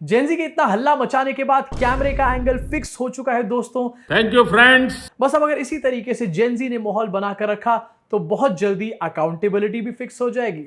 Gen Z के इतना हल्ला मचाने के बाद कैमरे का एंगल फिक्स हो चुका है दोस्तों। Thank you friends. बस अब अगर इसी तरीके से जेनजी ने माहौल बनाकर रखा तो बहुत जल्दी अकाउंटेबिलिटी भी फिक्स हो जाएगी।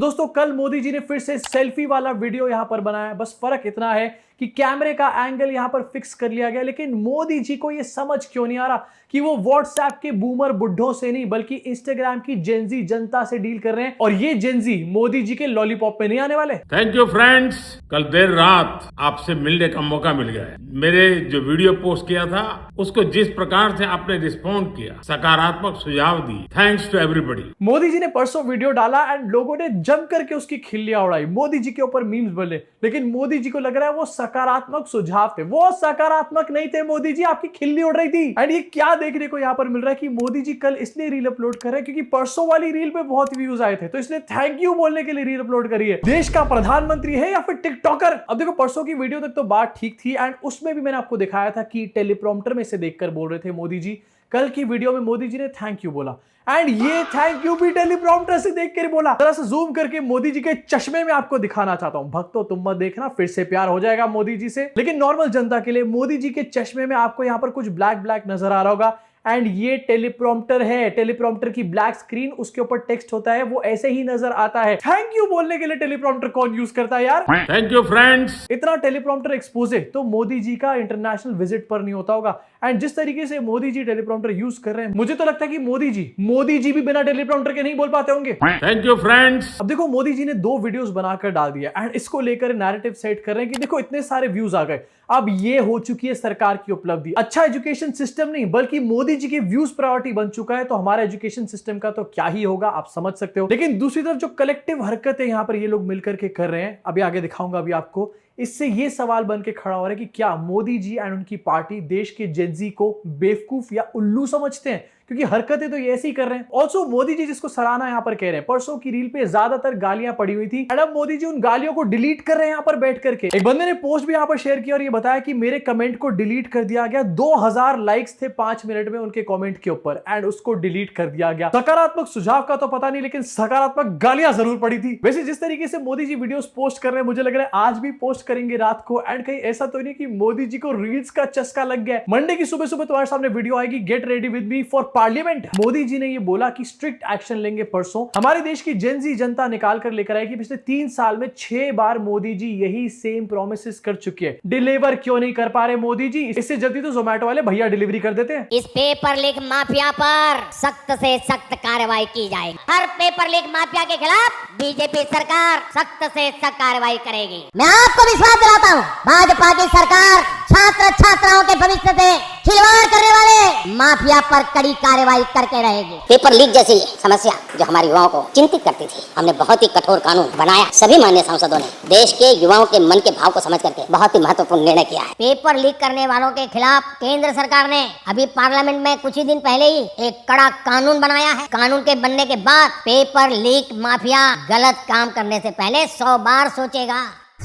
दोस्तों कल मोदी जी ने फिर से सेल्फी वाला वीडियो यहां पर बनाया। बस फर्क इतना है कि कैमरे का एंगल यहां पर फिक्स कर लिया गया, लेकिन मोदी जी को यह समझ क्यों नहीं आ रहा कि वो व्हाट्सएप के बूमर बुड्ढों से नहीं बल्कि इंस्टाग्राम की जेनजी जनता से डील कर रहे हैं, और ये जेनजी मोदी जी के लॉलीपॉप पे नहीं आने वाले। Thank you friends. कल देर रात आपसे मिलने का मौका मिल गया है। मेरे जो वीडियो पोस्ट किया था उसको जिस प्रकार से आपने रिस्पॉन्ड किया, सकारात्मक सुझाव दी, thanks to everybody. Modi ji ने परसों वीडियो डाला एंड लोगों ने जम करके उसकी खिल्लियां उड़ाई, मोदी जी के ऊपर मीम्स बने, लेकिन मोदी जी को लग रहा है वो सकारात्मक सुझाव थे। वो सकारात्मक नहीं थे मोदी जी, आपकी खिल्ली उड़ रही थी। एंड ये क्या देखने को यहां पर मिल रहा है कि मोदी जी कल इसलिए रील अपलोड कर रहे हैं क्योंकि परसों वाली रील पे बहुत व्यूज आए थे, तो इसलिए थैंक यू बोलने के लिए रील अपलोड करी है। देश का प्रधानमंत्री है या फिर टिकटॉकर? अब देखो परसों की वीडियो तक तो बात ठीक थी एंड उसमें भी मैंने आपको दिखाया था कि टेलीप्रॉम्प्टर में से देखकर बोल रहे थे मोदी जी। कल की वीडियो में मोदी जी ने थैंक यू बोला एंड ये थैंक यू भी टेलीप्रॉम्प्टर से देखकर बोला। जरा सा जूम करके मोदी जी के चश्मे में आपको दिखाना चाहता हूं। भक्तों तुम मत देखना, फिर से प्यार हो जाएगा मोदी जी से, लेकिन नॉर्मल जनता के लिए मोदी जी के चश्मे में आपको यहां पर कुछ ब्लैक ब्लैक नजर आ रहा होगा एंड ये टेलीप्रॉम्प्टर है। टेलीप्रॉम्प्टर की ब्लैक स्क्रीन, उसके ऊपर टेक्स्ट होता है, वो ऐसे ही नजर आता है। थैंक यू बोलने के लिए टेलीप्रॉम्प्टर कौन यूज करता है यार? Thank you friends. इतना टेलीप्रॉम्प्टर एक्सपोज है तो मोदी जी का इंटरनेशनल विजिट पर नहीं होता होगा। एंड जिस तरीके से मोदी जी टेलीप्रॉम्प्टर यूज कर रहे हैं, मुझे तो लगता है कि मोदी जी भी बिना टेलीप्रॉम्प्टर के नहीं बोल पाते होंगे। Thank you friends. अब देखो मोदी जी ने 2 वीडियोस बनाकर डाल दिया एंड इसको लेकर नैरेटिव सेट कर रहे हैं कि देखो इतने सारे व्यूज आ गए, अब ये हो चुकी है सरकार की उपलब्धि। अच्छा एजुकेशन सिस्टम नहीं बल्कि मोदी जी के व्यूज प्रायोरिटी बन चुका है, तो हमारा एजुकेशन सिस्टम का तो क्या ही होगा, आप समझ सकते हो। लेकिन दूसरी तरफ जो कलेक्टिव हरकतें यहां पर ये लोग मिलकर के कर रहे हैं, अभी आगे दिखाऊंगा अभी आपको, इससे ये सवाल बन के खड़ा हो रहा है कि क्या मोदी जी एंड उनकी पार्टी देश के जेनजी को बेवकूफ या उल्लू समझते हैं, क्योंकि हरकतें तो ये ऐसी ही कर रहे हैं। ऑल्सो मोदी जी जिसको सराहना यहां पर कह रहे हैं, परसों की रील पे ज्यादातर गालियां पड़ी हुई थी एंड अब मोदी जी उन गालियों को डिलीट कर रहे हैं यहां पर बैठ करके। एक बंदे ने पोस्ट भी यहां पर शेयर किया और ये बताया कि मेरे कमेंट को डिलीट कर दिया गया। 2000 लाइक्स थे 5 मिनट में उनके कमेंट के ऊपर एंड उसको डिलीट कर दिया गया। सकारात्मक सुझाव का तो पता नहीं, लेकिन सकारात्मक गालियां जरूर पड़ी थी। वैसे जिस तरीके से मोदी जी वीडियोस पोस्ट कर रहे हैं, मुझे लग रहा है आज भी पोस्ट करेंगे रात को। एंड कहीं ऐसा तो नहीं कि मोदी जी को रील्स का चस्का लग गया। मंडे की सुबह सुबह तुम्हारे सामने वीडियो आएगी, get ready with me for parliament. Modi ji ने ये बोला कि स्ट्रिक्ट एक्शन लेंगे परसों। हमारे देश की जेनजी जनता निकाल कर लेकर आएगी। पिछले 3 साल में 6 बार मोदी जी यही सेम प्रोमिसेस कर चुके हैं। डिलीवर क्यों नहीं कर पा रहे मोदी जी? इससे जल्दी तो जोमेटो वाले भैया डिलीवरी कर देते हैं। इस पेपर लीक माफिया पर सख्त से सख्त कार्रवाई की जाएगी। हर पेपर लीक माफिया के खिलाफ बीजेपी सरकार सख्त से सख्त कार्रवाई करेगी। मैं आपको विश्वास दिलाता हूँ, भाजपा की सरकार छात्र छात्राओं के भविष्य से खिलवाड़ करने वाले माफिया पर कड़ी कार्रवाई करके रहेगी। पेपर लीक जैसी समस्या जो हमारे युवाओं को चिंतित करती थी, हमने बहुत ही कठोर कानून बनाया। सभी माननीय सांसदों ने देश के युवाओं के मन के भाव को समझ करके बहुत ही महत्वपूर्ण निर्णय किया है। पेपर लीक करने वालों के खिलाफ केंद्र सरकार ने अभी पार्लियामेंट में कुछ ही दिन पहले ही एक कड़ा कानून बनाया है। कानून के बनने के बाद पेपर लीक माफिया गलत काम करने से पहले 100 बार सोचेगा।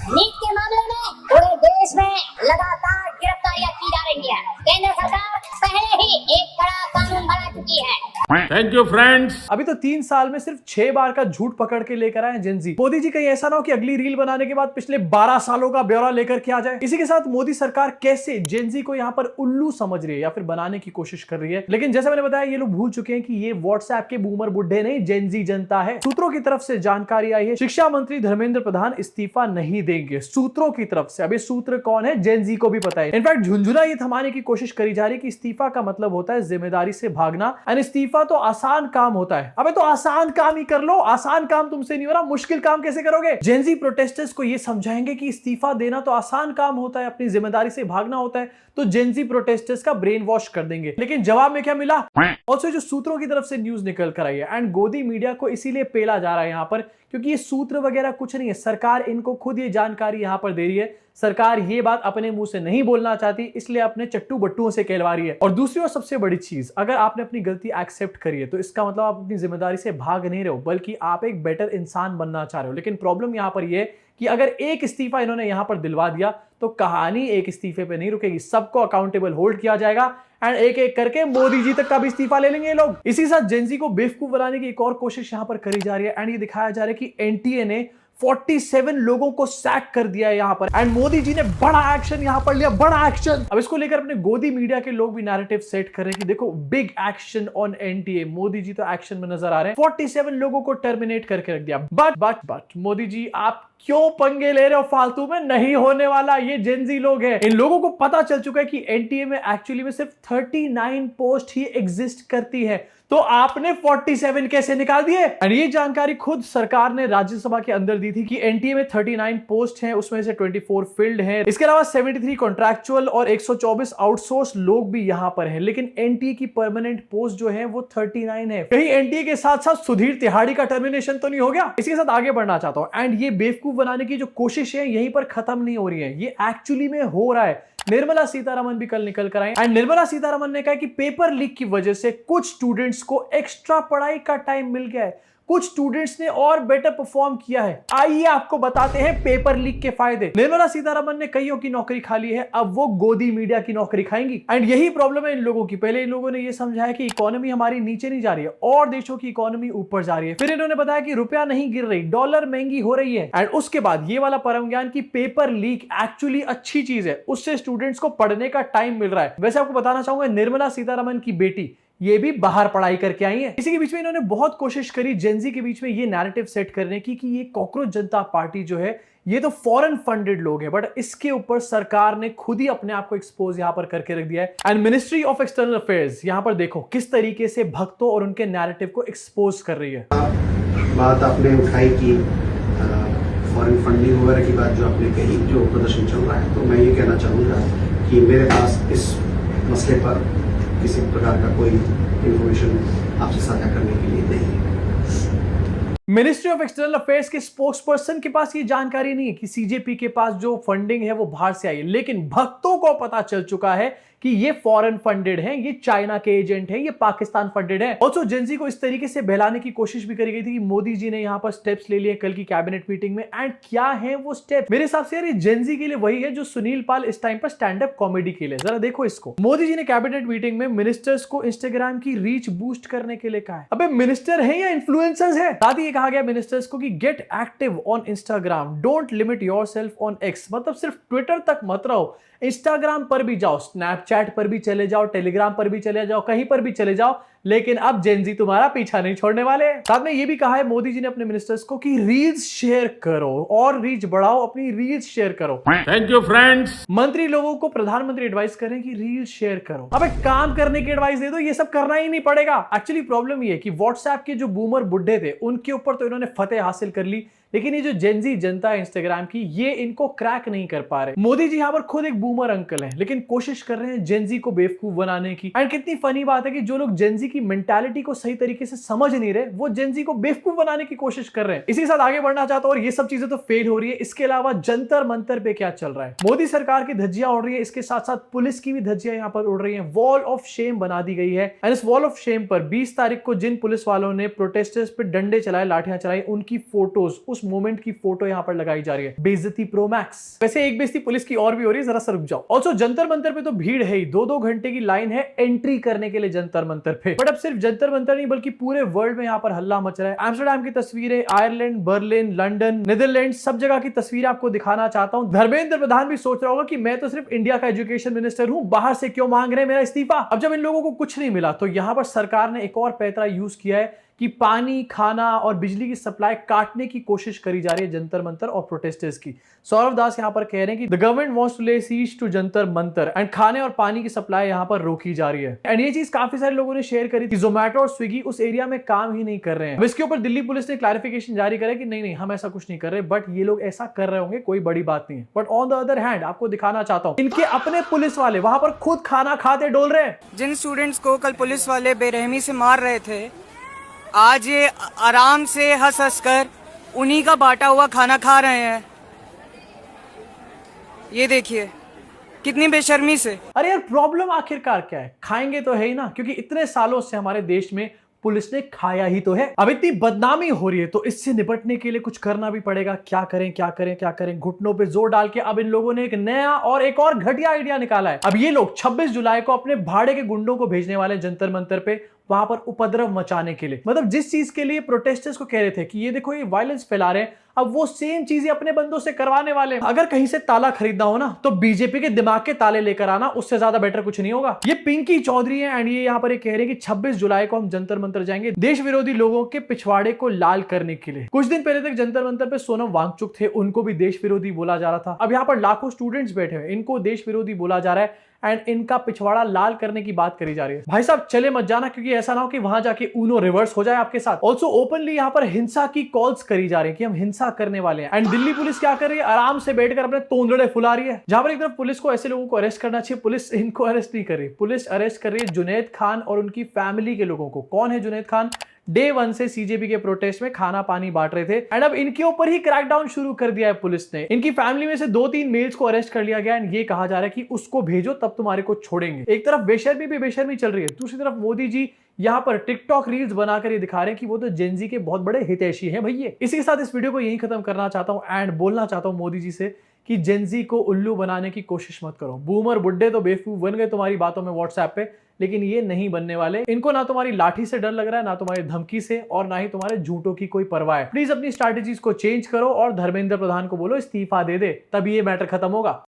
लीक के मामले में पूरे देश में लगातार गिरफ्तारियां की जा रही है। केंद्र सरकार पहले ही एक कड़ा कानून बना चुकी है। Thank you friends. अभी तो 3 साल में सिर्फ 6 बार का झूठ पकड़ के लेकर आए जेनजी। मोदी जी कहीं ऐसा ना हो कि अगली रील बनाने के बाद पिछले 12 सालों का ब्यौरा लेकर के आ जाए। इसी के साथ मोदी सरकार कैसे जेनजी को यहाँ पर उल्लू समझ रही है या फिर बनाने की कोशिश कर रही है। लेकिन जैसे मैंने बताया, ये लोग भूल चुके हैं कि ये व्हाट्सएप के बूमर बुड्ढे नहीं, जेनजी जनता है। सूत्रों की तरफ से जानकारी आई है, शिक्षा मंत्री धर्मेंद्र प्रधान इस्तीफा नहीं देंगे, सूत्रों की तरफ से। अब ये सूत्र कौन है, जेनजी को भी पता है। इनफैक्ट झुंझुना ये थमाने की कोशिश करी जा रही है कि इस्तीफा का मतलब होता है जिम्मेदारी से भागना एंड इस्तीफा तो आसान काम होता है। अबे तो आसान काम ही कर लो, आसान काम तुमसे नहीं हो रहा, मुश्किल काम कैसे करोगे? जेनजी प्रोटेस्टर्स को ये समझाएंगे कि इस्तीफा देना तो आसान काम होता है, अपनी जिम्मेदारी से भागना होता है, तो जेनजी प्रोटेस्टर्स का ब्रेन वॉश कर देंगे। लेकिन जवाब में क्या मिला? ऑल्सो जो सूत्रों की तरफ से न्यूज निकल कर आई है एंड गोदी मीडिया को इसीलिए पेला जा रहा है यहां पर क्योंकि ये सूत्र वगैरह कुछ नहीं है, सरकार इनको खुद ये जानकारी यहां पर दे रही है। सरकार ये बात अपने मुंह से नहीं बोलना चाहती, इसलिए अपने चट्टू बट्टुओं से कहलवा रही है। और दूसरी और सबसे बड़ी चीज, अगर आपने अपनी गलती एक्सेप्ट करी है तो इसका मतलब आप अपनी जिम्मेदारी से भाग नहीं रहे हो, बल्कि आप एक बेटर इंसान बनना चाह रहे हो। लेकिन प्रॉब्लम यहां पर यह कि अगर एक इस्तीफा इन्होंने यहां पर दिलवा दिया तो कहानी एक इस्तीफे पे नहीं रुकेगी, सबको अकाउंटेबल होल्ड किया जाएगा एंड एक एक करके मोदी जी तक का भी इस्तीफा ले लेंगे ये लोग। इसी साथ जेनजी को बेवकूफ बनाने की एक और कोशिश यहां पर करी जा रही है एंड ये दिखाया जा रहा है कि एनटीए ने 47 लोगों को सैक कर दिया है यहां पर। एंड मोदी जी ने बड़ा एक्शन यहां पर लिया, बड़ा एक्शन। अब इसको लेकर अपने गोदी मीडिया के लोग भी नैरेटिव सेट कर रहे हैं कि देखो big action on NTA. Modi ji तो एक्शन में नजर आ रहे हैं, 47 लोगों को टर्मिनेट करके रख दिया। बट मोदी जी आप क्यों पंगे ले रहे हो फालतू में? नहीं होने वाला। ये जेनजी लोग हैं, इन लोगों को पता चल चुका है कि एनटीए में एक्चुअली में सिर्फ 39 पोस्ट ही एग्जिस्ट करती है, तो आपने 47 कैसे निकाल दिए? और ये जानकारी खुद सरकार ने राज्यसभा के अंदर दी थी कि एनटीए में 39 पोस्ट हैं, उसमें से 24 फिल्ड हैं। इसके अलावा 73 कॉन्ट्रैक्चुअल और 124 आउटसोर्स लोग भी यहां पर हैं। लेकिन एनटीए की परमानेंट पोस्ट जो है वो 39 है। कहीं एनटीए के साथ साथ सुधीर तिहाड़ी का टर्मिनेशन तो नहीं हो गया? इसके साथ आगे बढ़ना चाहता हूं। एंड ये बेवकूफ बनाने की जो कोशिश है यहीं पर खत्म नहीं हो रही है, ये एक्चुअली में हो रहा है। निर्मला सीतारमन भी कल निकल कर आई एंड निर्मला सीतारमन ने कहा कि पेपर लीक की वजह से कुछ स्टूडेंट्स को एक्स्ट्रा पढ़ाई का टाइम मिल गया है, कुछ स्टूडेंट्स ने और बेटर परफॉर्म किया है। आइए आपको बताते हैं पेपर लीक के फायदे। निर्मला सीतारमन ने कईयों की नौकरी खा ली है, अब वो गोदी मीडिया की नौकरी खाएंगी। एंड यही प्रॉब्लम है इन लोगों की। पहले इन लोगों ने ये समझाया कि इकोनॉमी हमारी नीचे नहीं जा रही है और देशों की इकोनॉमी ऊपर जा रही है। फिर इन्होंने बताया कि रुपया नहीं गिर रही, डॉलर महंगी हो रही है। एंड उसके बाद ये वाला परम ज्ञान की पेपर लीक एक्चुअली अच्छी चीज है, उससे स्टूडेंट्स को पढ़ने का टाइम मिल रहा है। वैसे आपको बताना चाहूंगा निर्मला सीतारमन की बेटी ये भी बाहर पढ़ाई करके आई है। इसी के बीच में इन्होंने बहुत कोशिश करी जेनजी के बीच में ये नैरेटिव सेट करने की कि ये कॉकरोच जनता पार्टी जो है ये तो फॉरेन फंडेड लोग हैं। बट इसके ऊपर सरकार ने खुद ही अपने आप को एक्सपोज यहां पर करके रख दिया है। And ministry of external affairs यहां पर देखो किस तरीके से भक्तों और उनके नैरेटिव को एक्सपोज कर रही है। बात आपने उठाई कि फॉरेन फंडिंग वगैरह की बात जो आपने कही, जो प्रदर्शन चल रहा है, तो मैं ये कहना चाहूँगा कि मेरे पास इस मसले पर किसी प्रकार का कोई इंफॉर्मेशन आपसे साझा करने के लिए नहीं है। मिनिस्ट्री ऑफ एक्सटर्नल अफेयर्स के स्पोक्स पर्सन के पास ये जानकारी नहीं है कि सीजेपी के पास जो फंडिंग है वो बाहर से आई है, लेकिन भक्तों को पता चल चुका है कि ये फॉरेन फंडेड हैं, ये चाइना के एजेंट हैं, ये पाकिस्तान फंडेड हैं। ऑल्सो जेनजी को इस तरीके से बहलाने की कोशिश भी करी गई थी कि मोदी जी ने यहां पर स्टेप्स ले लिए कल की कैबिनेट मीटिंग में। एंड क्या है वो स्टेप? मेरे हिसाब से यार ये जेनजी के लिए वही है जो सुनील पाल इस टाइम पर स्टैंड अप कॉमेडी के लिए। जरा देखो इसको। मोदी जी ने कैबिनेट मीटिंग में मिनिस्टर्स को इंस्टाग्राम की रीच बूस्ट करने के लिए कहा है। अबे मिनिस्टर है या इन्फ्लुएंसर्स है? साथ ही कहा गया मिनिस्टर्स को कि gate active on Instagram, don't limit yourself on x. मतलब सिर्फ ट्विटर तक मत रहो, इंस्टाग्राम पर भी जाओ, स्नैपचैट पर भी चले जाओ, टेलीग्राम पर भी चले जाओ, कहीं पर भी चले जाओ, लेकिन अब जेनजी तुम्हारा पीछा नहीं छोड़ने वाले। साथ में ये भी कहा है मोदी जी ने अपने मिनिस्टर्स को कि रील्स शेयर करो और रीच बढ़ाओ, अपनी रील्स शेयर करो। Thank you friends. मंत्री लोगों को प्रधानमंत्री एडवाइस करें कि रील्स शेयर करो। अब एक काम करने की एडवाइस दे दो, ये सब करना ही नहीं पड़ेगा। एक्चुअली प्रॉब्लम ये है कि व्हाट्सएप के जो बूमर बुड्ढे थे उनके ऊपर तो इन्होंने फतेह हासिल कर ली, लेकिन ये जो जेनजी जनता है इंस्टाग्राम की, ये इनको क्रैक नहीं कर पा रहे। मोदी जी यहां पर खुद एक बूमर अंकल हैं, लेकिन कोशिश कर रहे हैं जेनजी को बेवकूफ बनाने की। एंड कितनी फनी बात है कि जो लोग जेनजी की मेंटालिटी को सही तरीके से समझ नहीं रहे, वो जेनजी को बेवकूफ बनाने की कोशिश कर रहे हैं। इसी के साथ आगे बढ़ना चाहता हूं, और ये सब चीजें तो फेल हो रही है। इसके अलावा जंतर मंतर पे क्या चल रहा है? मोदी सरकार की धज्जियां उड़ रही है, इसके साथ साथ पुलिस की भी धज्जियां यहां पर उड़ रही है। वॉल ऑफ शेम बना दी गई है। एंड इस वॉल ऑफ शेम पर 20 तारीख को जिन पुलिस वालों ने प्रोटेस्टर्स पे डंडे चलाए, लाठियां चलाई, उनकी फोटोज, उस मोमेंट की फोटो यहां पर लगाई जा रही है। बेइज्जती प्रो मैक्स। वैसे एक बेइज्जती पुलिस की और भी हो रही है, जरा सा रुक जाओ। ऑल्सो जंतर मंतर पे तो भीड़ है ही, 2-2 घंटे की लाइन है एंट्री करने के लिए जंतर मंतर पे। बट अब सिर्फ जंतर मंतर नहीं बल्कि पूरे वर्ल्ड में यहां पर हल्ला मच रहा है। एम्स्टरडैम की तस्वीरें, आयरलैंड, बर्लिन, लंदन, नीदरलैंड, सब जगह की तस्वीरें आपको दिखाना चाहता हूं। धर्मेंद्र प्रधान भी सोच रहा होगा कि मैं तो सिर्फ इंडिया का एजुकेशन मिनिस्टर हूं, बाहर से क्यों मांग रहे हैं मेरा इस्तीफा? अब जब इन लोगों को कुछ नहीं मिला तो यहां पर सरकार ने एक और पैतरा यूज किया है कि पानी, खाना और बिजली की सप्लाई काटने की कोशिश करी जा रही है जंतर मंतर और प्रोटेस्टर्स की। सौरभ दास यहां पर कह रहे हैं कि the government wants to lay siege to Jantar Mantar and खाने और पानी की सप्लाई यहां पर रोकी जा रही है। एंड ये चीज काफी सारे लोगों ने शेयर करी थी। जोमैटो और स्विगी उस एरिया में काम ही नहीं कर रहे हैं। इसके ऊपर दिल्ली पुलिस ने क्लैरिफिकेशन जारी करा कि नहीं हम ऐसा कुछ नहीं कर रहे, बट ये लोग ऐसा कर रहे होंगे, कोई बड़ी बात नहीं है। But on the other hand आपको दिखाना चाहता हूं, इनके अपने पुलिस वाले वहां पर खुद खाना खाते डोल रहे हैं। जिन स्टूडेंट्स को कल पुलिस वाले बेरहमी से मार रहे थे, आज ये आराम से हंस हंस कर उन्हीं का बांटा हुआ खाना खा रहे हैं। ये देखिए कितनी बेशर्मी से। अरे यार प्रॉब्लम आखिरकार क्या है? खाएंगे तो है ही ना, क्योंकि इतने सालों से हमारे देश में पुलिस ने खाया ही तो है। अब इतनी बदनामी हो रही है तो इससे निपटने के लिए कुछ करना भी पड़ेगा। क्या करें क्या करें क्या करें? घुटनों पे जोर डाल के अब इन लोगों ने एक नया और एक और घटिया आइडिया निकाला है। अब ये लोग 26 जुलाई को अपने भाड़े के गुंडों को भेजने वाले जंतर मंतर पे, वहां पर उपद्रव मचाने के लिए। मतलब जिस चीज के लिए प्रोटेस्टर्स को कह रहे थे कि ये देखो ये वायलेंस फैला रहे हैं, अब वो सेम चीजें अपने बंदों से करवाने वाले हैं। अगर कहीं से ताला खरीदना हो ना तो बीजेपी के दिमाग के ताले लेकर आना, उससे ज्यादा बेटर कुछ नहीं होगा। ये पिंकी चौधरी है एंड ये यहाँ पर कह रहे हैं कि 26 जुलाई को हम जंतर मंतर जाएंगे देश विरोधी लोगों के पिछवाड़े को लाल करने के लिए। कुछ दिन पहले तक जंतर मंतर पे सोनम वांगचुक थे, उनको भी देश विरोधी बोला जा रहा था। अब यहाँ पर लाखों स्टूडेंट्स बैठे हुए, इनको देश विरोधी बोला जा रहा है एंड इनका पिछवाड़ा लाल करने की बात करी जा रही है। भाई साहब चले मत जाना, क्योंकि ऐसा ना हो कि वहां जाके ऊनो रिवर्स हो जाए आपके साथ। ऑल्सो ओपनली यहाँ पर हिंसा की कॉल्स करी जा रही है कि हम हिंसा करने वाले हैं। एंड दिल्ली पुलिस क्या कर रही है, आराम से बैठकर अपने तोंदड़े फुला रही है। जहां पर एक तरफ पुलिस को ऐसे लोगों को अरेस्ट करना चाहिए, पुलिस इनको अरेस्ट नहीं कर रही। पुलिस अरेस्ट कर रही है जुनैद खान और उनकी फैमिली के लोगों को। कौन है जुनैद खान? डे 1 से सीजेपी के प्रोटेस्ट में खाना पानी बांट रहे थे एंड अब इनके ऊपर ही क्रैकडाउन शुरू कर दिया है पुलिस ने। इनकी फैमिली में से 2-3 मेल्स को अरेस्ट कर लिया गया एंड ये कहा जा रहा है कि उसको भेजो तब तुम्हारे को छोड़ेंगे। एक तरफ बेशर्मी भी बेशर्मी चल रही है, दूसरी तरफ मोदी जी यहाँ पर टिकटॉक रील्स बनाकर ये दिखा रहे हैं कि वो तो जेनजी के बहुत बड़े हितैषी हैं भैया। इसी के साथ इस वीडियो को यही खत्म करना चाहता हूँ एंड बोलना चाहता हूँ मोदी जी से कि जेनजी को उल्लू बनाने की कोशिश मत करो। बूमर बुड्ढे तो बेवकूफ बन गए तुम्हारी बातों में व्हाट्सएप पे, लेकिन ये नहीं बनने वाले। इनको ना तुम्हारी लाठी से डर लग रहा है, ना तुम्हारी धमकी से, और ना ही तुम्हारे झूठों की कोई परवाह है। प्लीज अपनी स्ट्रैटेजीज को चेंज करो और धर्मेंद्र प्रधान को बोलो इस्तीफा दे दे, तभी ये मैटर खत्म होगा।